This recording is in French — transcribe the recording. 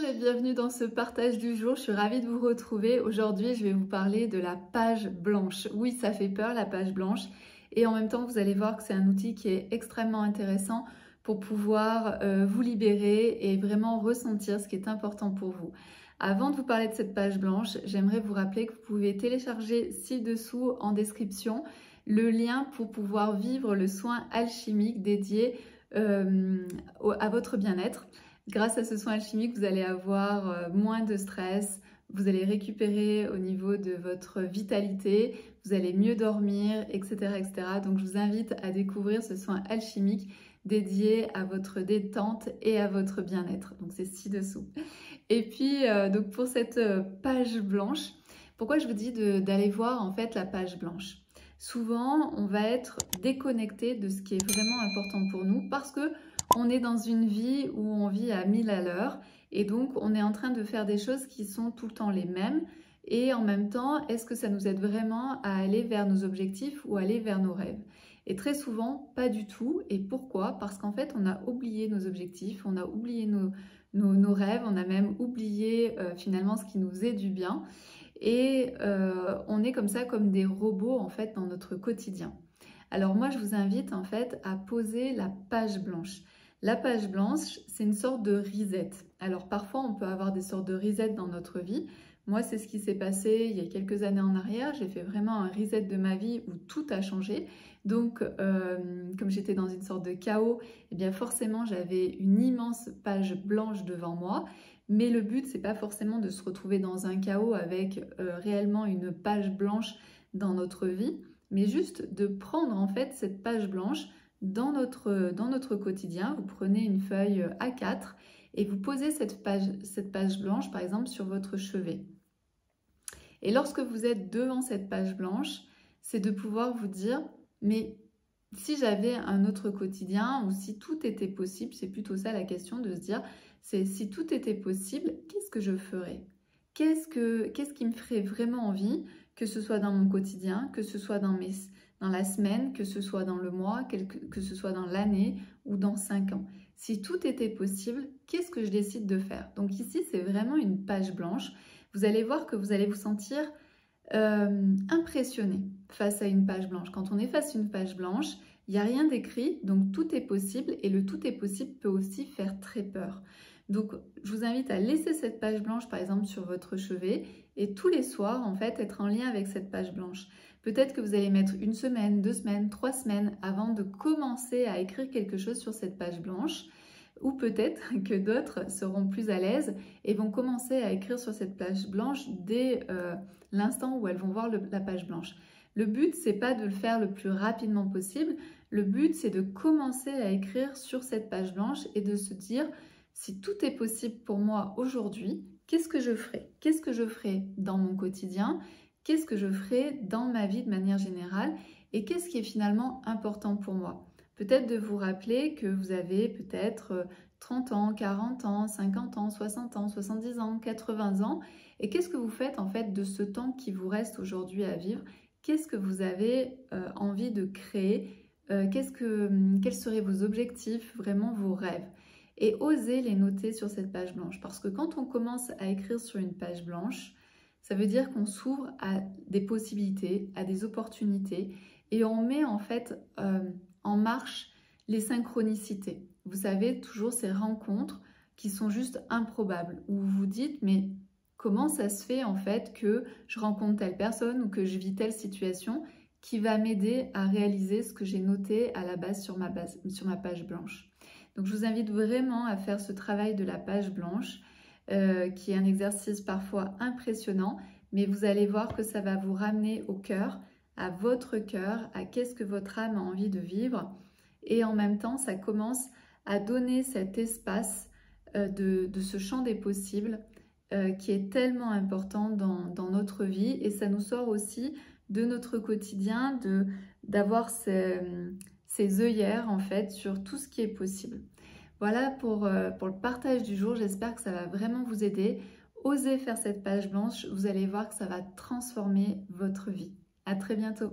et bienvenue dans ce partage du jour. Je suis ravie de vous retrouver. Aujourd'hui, je vais vous parler de la page blanche. Oui, ça fait peur, la page blanche. Et en même temps, vous allez voir que c'est un outil qui est extrêmement intéressant pour pouvoir vous libérer et vraiment ressentir ce qui est important pour vous. Avant de vous parler de cette page blanche, j'aimerais vous rappeler que vous pouvez télécharger ci-dessous en description le lien pour pouvoir vivre le soin alchimique dédié à votre bien-être. Grâce à ce soin alchimique, vous allez avoir moins de stress, vous allez récupérer au niveau de votre vitalité, vous allez mieux dormir, etc., etc. Donc je vous invite à découvrir ce soin alchimique dédié à votre détente et à votre bien-être. Donc c'est ci-dessous. Et puis donc pour cette page blanche, pourquoi je vous dis d'aller voir en fait la page blanche? Souvent, on va être déconnecté de ce qui est vraiment important pour nous parce que on est dans une vie où on vit à 1000 à l'heure et donc on est en train de faire des choses qui sont tout le temps les mêmes et en même temps, est-ce que ça nous aide vraiment à aller vers nos objectifs ou aller vers nos rêves? Et très souvent, pas du tout. Et pourquoi? Parce qu'en fait, on a oublié nos objectifs, on a oublié nos rêves, on a même oublié finalement ce qui nous faisait du bien et on est comme ça comme des robots en fait dans notre quotidien. Alors moi, je vous invite en fait à poser la page blanche. La page blanche, c'est une sorte de reset. Alors parfois, on peut avoir des sortes de reset dans notre vie. Moi, c'est ce qui s'est passé il y a quelques années en arrière. J'ai fait vraiment un reset de ma vie où tout a changé. Donc, comme j'étais dans une sorte de chaos, eh bien forcément, j'avais une immense page blanche devant moi. Mais le but, c'est pas forcément de se retrouver dans un chaos avec réellement une page blanche dans notre vie, mais juste de prendre en fait cette page blanche dans notre quotidien. Vous prenez une feuille A4 et vous posez cette page blanche par exemple sur votre chevet. Et lorsque vous êtes devant cette page blanche, c'est de pouvoir vous dire mais si j'avais un autre quotidien ou si tout était possible, c'est plutôt ça la question de se dire c'est si tout était possible, qu'est-ce que je ferais? Qu'est-ce qui me ferait vraiment envie, que ce soit dans mon quotidien, que ce soit dans la semaine, que ce soit dans le mois, que ce soit dans l'année ou dans 5 ans. Si tout était possible, qu'est-ce que je décide de faire? Donc ici, c'est vraiment une page blanche. Vous allez voir que vous allez vous sentir impressionné face à une page blanche. Quand on est face à une page blanche, il n'y a rien d'écrit, donc tout est possible et le tout est possible peut aussi faire très peur. Donc, je vous invite à laisser cette page blanche, par exemple, sur votre chevet et tous les soirs, en fait, être en lien avec cette page blanche. Peut-être que vous allez mettre 1 semaine, 2 semaines, 3 semaines avant de commencer à écrire quelque chose sur cette page blanche. Ou peut-être que d'autres seront plus à l'aise et vont commencer à écrire sur cette page blanche dès l'instant où elles vont voir la page blanche. Le but, c'est pas de le faire le plus rapidement possible. Le but, c'est de commencer à écrire sur cette page blanche et de se dire si tout est possible pour moi aujourd'hui, qu'est-ce que je ferai? Qu'est-ce que je ferai dans mon quotidien? Qu'est-ce que je ferai dans ma vie de manière générale? Et qu'est-ce qui est finalement important pour moi? Peut-être de vous rappeler que vous avez peut-être 30 ans, 40 ans, 50 ans, 60 ans, 70 ans, 80 ans. Et qu'est-ce que vous faites en fait de ce temps qui vous reste aujourd'hui à vivre? Qu'est-ce que vous avez envie de créer? Quels seraient vos objectifs, vraiment vos rêves? Et osez les noter sur cette page blanche. Parce que quand on commence à écrire sur une page blanche, ça veut dire qu'on s'ouvre à des possibilités, à des opportunités. Et on met en fait en marche les synchronicités. Vous savez, toujours ces rencontres qui sont juste improbables. Où vous vous dites, mais comment ça se fait en fait que je rencontre telle personne ou que je vis telle situation qui va m'aider à réaliser ce que j'ai noté à la base sur ma page blanche. Donc je vous invite vraiment à faire ce travail de la page blanche qui est un exercice parfois impressionnant, mais vous allez voir que ça va vous ramener au cœur, à votre cœur, à qu'est-ce que votre âme a envie de vivre. Et en même temps, ça commence à donner cet espace de ce champ des possibles qui est tellement important dans notre vie. Et ça nous sort aussi de notre quotidien, d'avoir ces œillères en fait sur tout ce qui est possible. Voilà pour le partage du jour. J'espère que ça va vraiment vous aider. Osez faire cette page blanche. Vous allez voir que ça va transformer votre vie. À très bientôt.